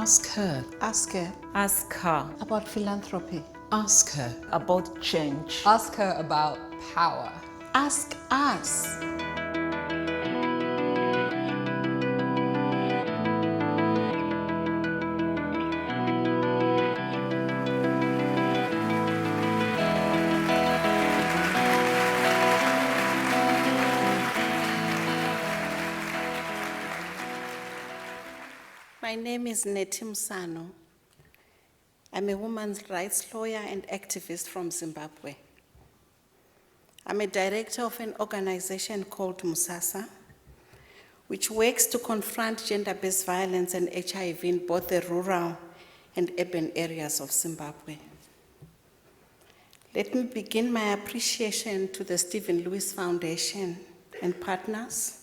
Ask her. Ask her Ask her about philanthropy. Ask her. about change. Ask her about power. Ask us. My name is Netty Musanhu. I'm a women's rights lawyer and activist from Zimbabwe. I'm a director of an organization called Musasa, which works to confront gender-based violence and HIV in both the rural and urban areas of Zimbabwe. Let me begin my appreciation to the Stephen Lewis Foundation and partners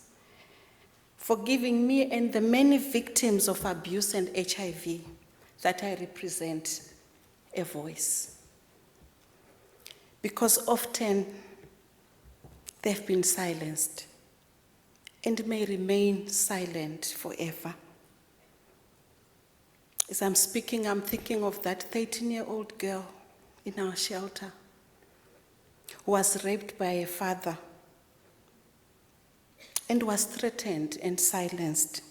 for giving me and the many victims of abuse and HIV that I represent a voice. Because often they've been silenced and may remain silent forever. As I'm speaking, I'm thinking of that 13-year-old girl in our shelter who was raped by a father and was threatened and silenced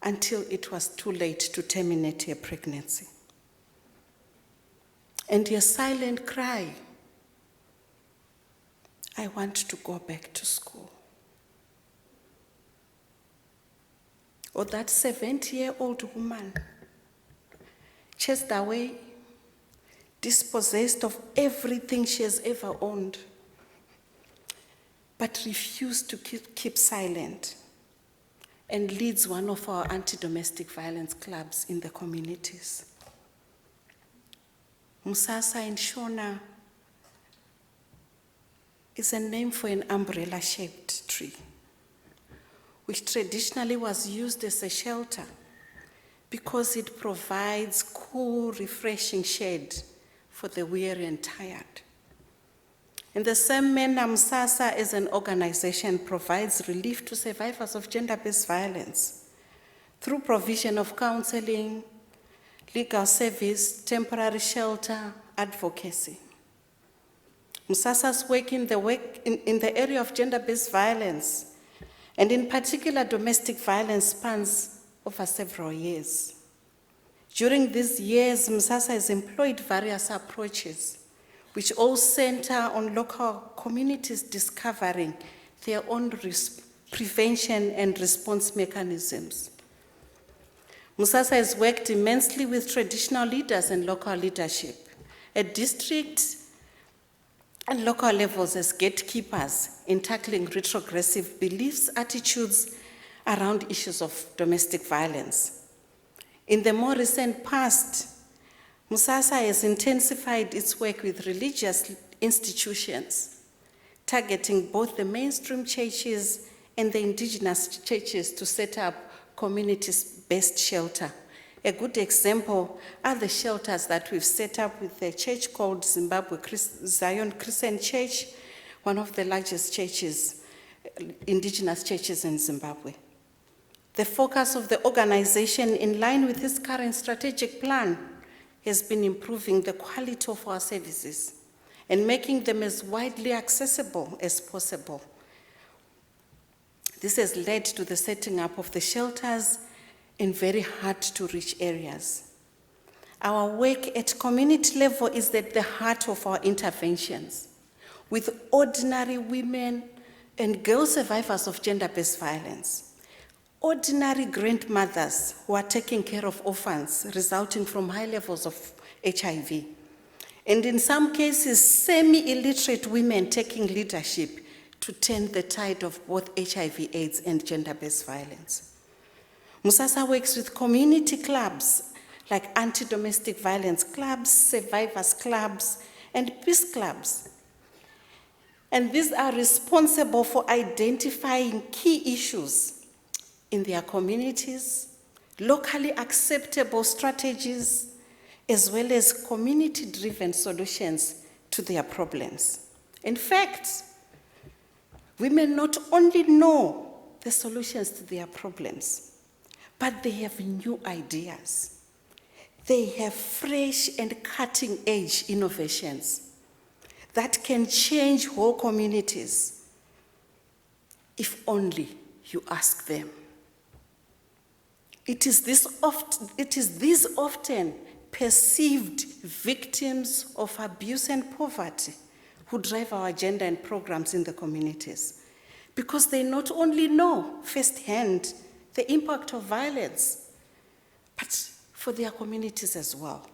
until it was too late to terminate her pregnancy. And her silent cry, I want to go back to school. Or that 70-year-old woman chased away, dispossessed of everything she has ever owned, but refused to keep silent, and leads one of our anti-domestic violence clubs in the communities. Musasa in Shona is a name for an umbrella-shaped tree, which traditionally was used as a shelter because it provides cool, refreshing shade for the weary and tired. In the same manner, Musasa as an organization provides relief to survivors of gender-based violence through provision of counseling, legal service, temporary shelter, advocacy. Musasa's work in the area of gender-based violence, and in particular domestic violence, spans over several years. During these years, Musasa has employed various approaches which all center on local communities discovering their own prevention and response mechanisms. Musasa has worked immensely with traditional leaders and local leadership at district and local levels as gatekeepers in tackling retrogressive beliefs, attitudes around issues of domestic violence. In the more recent past, Musasa has intensified its work with religious institutions, targeting both the mainstream churches and the indigenous churches to set up community-based shelter. A good example are the shelters that we've set up with a church called Zion Christian Church, one of the largest churches, indigenous churches in Zimbabwe. The focus of the organization, in line with its current strategic plan, has been improving the quality of our services and making them as widely accessible as possible. This has led to the setting up of the shelters in very hard-to-reach areas. Our work at community level is at the heart of our interventions, with ordinary women and girl survivors of gender-based violence. Ordinary grandmothers who are taking care of orphans resulting from high levels of HIV. And in some cases, semi-illiterate women taking leadership to turn the tide of both HIV, AIDS, and gender-based violence. Musasa works with community clubs like anti-domestic violence clubs, survivors clubs, and peace clubs. And these are responsible for identifying key issues in their communities, locally acceptable strategies, as well as community-driven solutions to their problems. In fact, women not only know the solutions to their problems, but they have new ideas. They have fresh and cutting-edge innovations that can change whole communities if only you ask them. It is these often perceived victims of abuse and poverty who drive our agenda and programs in the communities, because they not only know firsthand the impact of violence, but for their communities as well.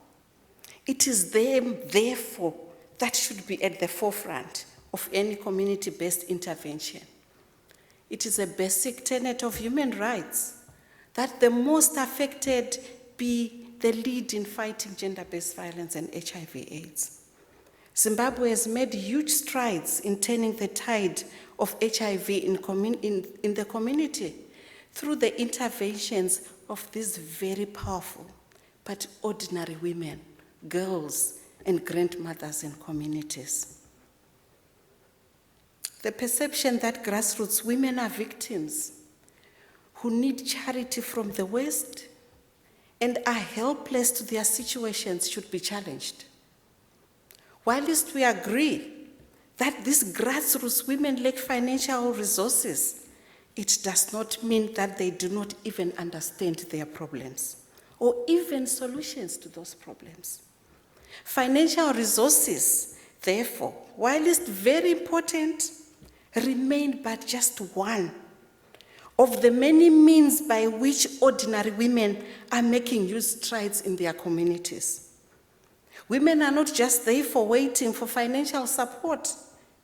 It is them, therefore, that should be at the forefront of any community-based intervention. It is a basic tenet of human rights that the most affected be the lead in fighting gender-based violence and HIV/AIDS. Zimbabwe has made huge strides in turning the tide of HIV in the community through the interventions of these very powerful but ordinary women, girls, and grandmothers in communities. The perception that grassroots women are victims who need charity from the West and are helpless to their situations should be challenged. Whilst we agree that these grassroots women lack financial resources, it does not mean that they do not even understand their problems or even solutions to those problems. Financial resources, therefore, whilst very important, remain but just one of the many means by which ordinary women are making huge strides in their communities. Women are not just therefore waiting for financial support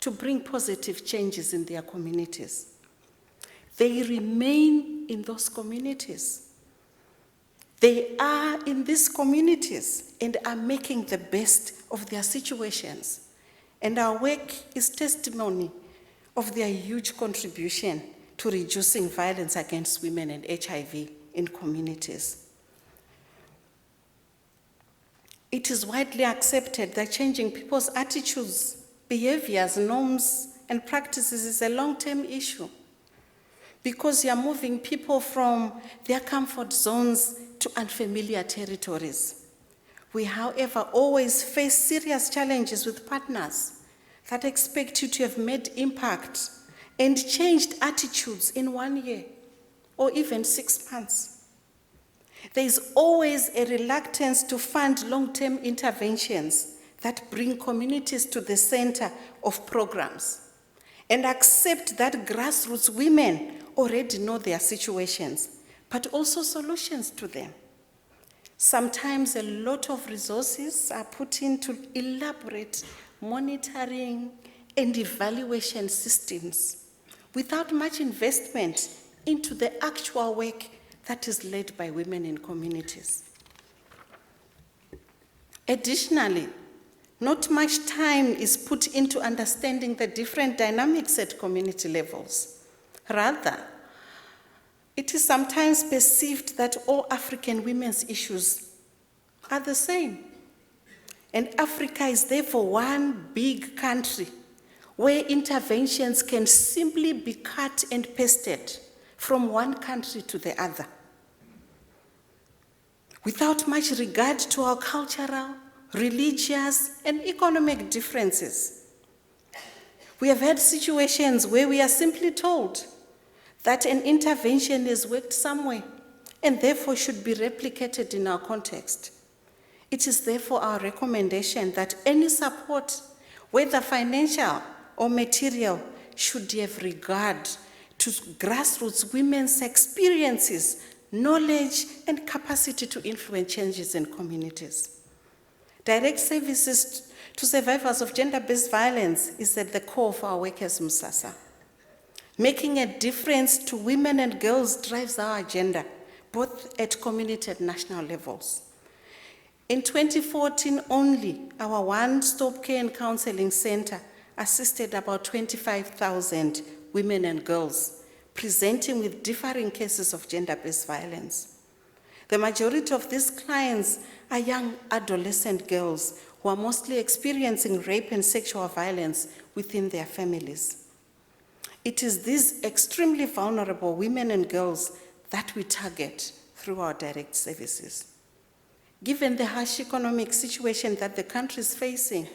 to bring positive changes in their communities. They remain in those communities. They are in these communities and are making the best of their situations. And our work is testimony of their huge contribution to reducing violence against women and HIV in communities. It is widely accepted that changing people's attitudes, behaviors, norms, and practices is a long-term issue, because you are moving people from their comfort zones to unfamiliar territories. We, however, always face serious challenges with partners that expect you to have made impact and changed attitudes in 1 year or even 6 months. There is always a reluctance to fund long-term interventions that bring communities to the center of programs and accept that grassroots women already know their situations, but also solutions to them. Sometimes a lot of resources are put into elaborate monitoring and evaluation systems without much investment into the actual work that is led by women in communities. Additionally, not much time is put into understanding the different dynamics at community levels. Rather, it is sometimes perceived that all African women's issues are the same. And Africa is therefore one big country where interventions can simply be cut and pasted from one country to the other, without much regard to our cultural, religious, and economic differences. We have had situations where we are simply told that an intervention has worked somewhere and therefore should be replicated in our context. It is therefore our recommendation that any support, whether financial or material, should have regard to grassroots women's experiences, knowledge, and capacity to influence changes in communities. Direct services to survivors of gender-based violence is at the core of our work as MUSASA. Making a difference to women and girls drives our agenda, both at community and national levels. In 2014 only, our one-stop care and counseling center assisted about 25,000 women and girls presenting with differing cases of gender-based violence. The majority of these clients are young adolescent girls who are mostly experiencing rape and sexual violence within their families. It is these extremely vulnerable women and girls that we target through our direct services. Given the harsh economic situation that the country is facing,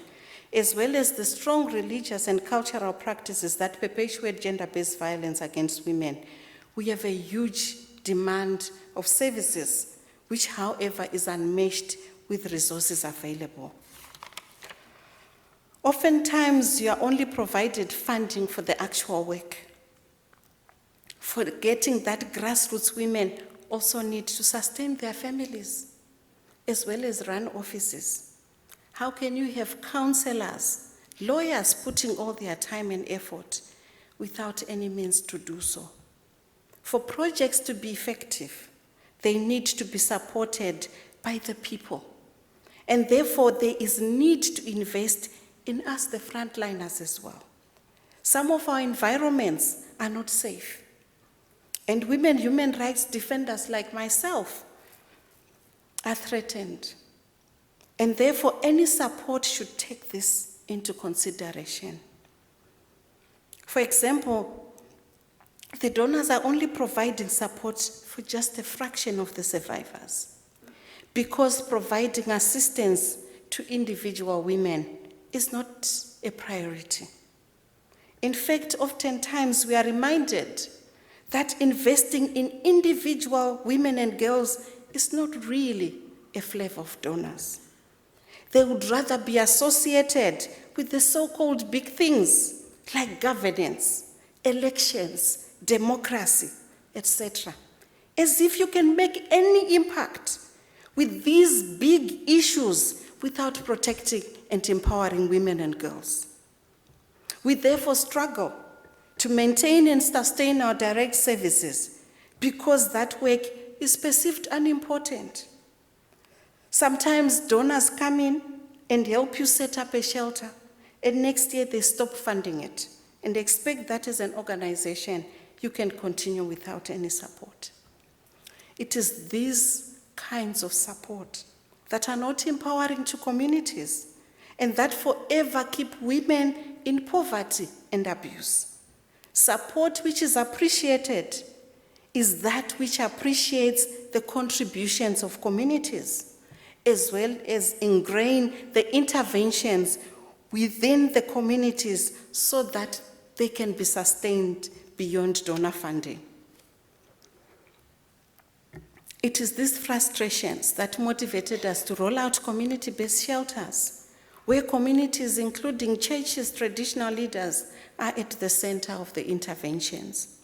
as well as the strong religious and cultural practices that perpetuate gender-based violence against women, we have a huge demand of services, which, however, is unmatched with resources available. Oftentimes, you are only provided funding for the actual work, forgetting that grassroots women also need to sustain their families, as well as run offices. How can you have counselors, lawyers putting all their time and effort without any means to do so? For projects to be effective, they need to be supported by the people. And therefore, there is need to invest in us, the frontliners, as well. Some of our environments are not safe. And women human rights defenders like myself are threatened. And therefore, any support should take this into consideration. For example, the donors are only providing support for just a fraction of the survivors, because providing assistance to individual women is not a priority. In fact, oftentimes we are reminded that investing in individual women and girls is not really a flavor of donors. They would rather be associated with the so-called big things like governance, elections, democracy, etc. As if you can make any impact with these big issues without protecting and empowering women and girls. We therefore struggle to maintain and sustain our direct services because that work is perceived unimportant. Sometimes donors come in and help you set up a shelter, and next year they stop funding it and expect that as an organization you can continue without any support. It is these kinds of support that are not empowering to communities and that forever keep women in poverty and abuse. Support which is appreciated is that which appreciates the contributions of communities, as well as ingrain the interventions within the communities so that they can be sustained beyond donor funding. It is these frustrations that motivated us to roll out community-based shelters, where communities, including churches, traditional leaders, are at the center of the interventions.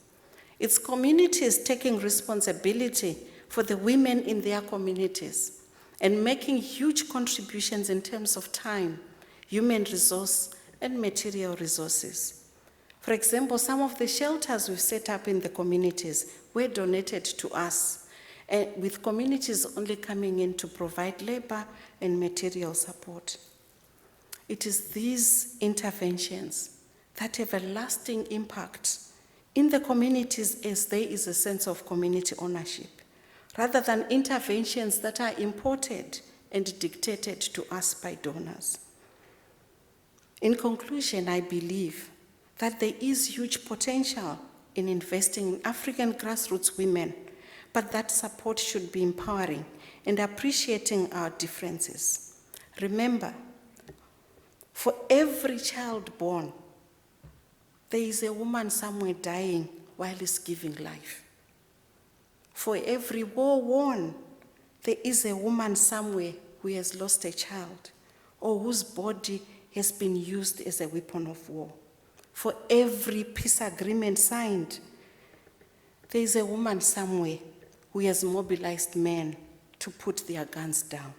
It's communities taking responsibility for the women in their communities and making huge contributions in terms of time, human resource, and material resources. For example, some of the shelters we've set up in the communities were donated to us, with communities only coming in to provide labor and material support. It is these interventions that have a lasting impact in the communities, as there is a sense of community ownership, rather than interventions that are imported and dictated to us by donors. In conclusion, I believe that there is huge potential in investing in African grassroots women, but that support should be empowering and appreciating our differences. Remember, for every child born, there is a woman somewhere dying while he's giving life. For every war won, there is a woman somewhere who has lost a child or whose body has been used as a weapon of war. For every peace agreement signed, there is a woman somewhere who has mobilized men to put their guns down.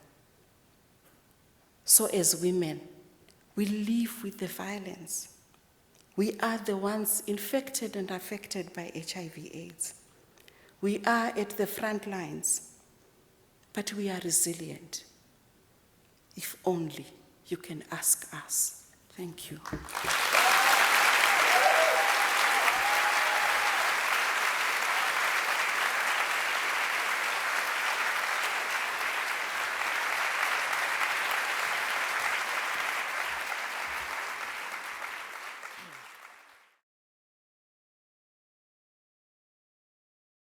So as women, we live with the violence. We are the ones infected and affected by HIV/AIDS. We are at the front lines, but we are resilient. If only you can ask us. Thank you.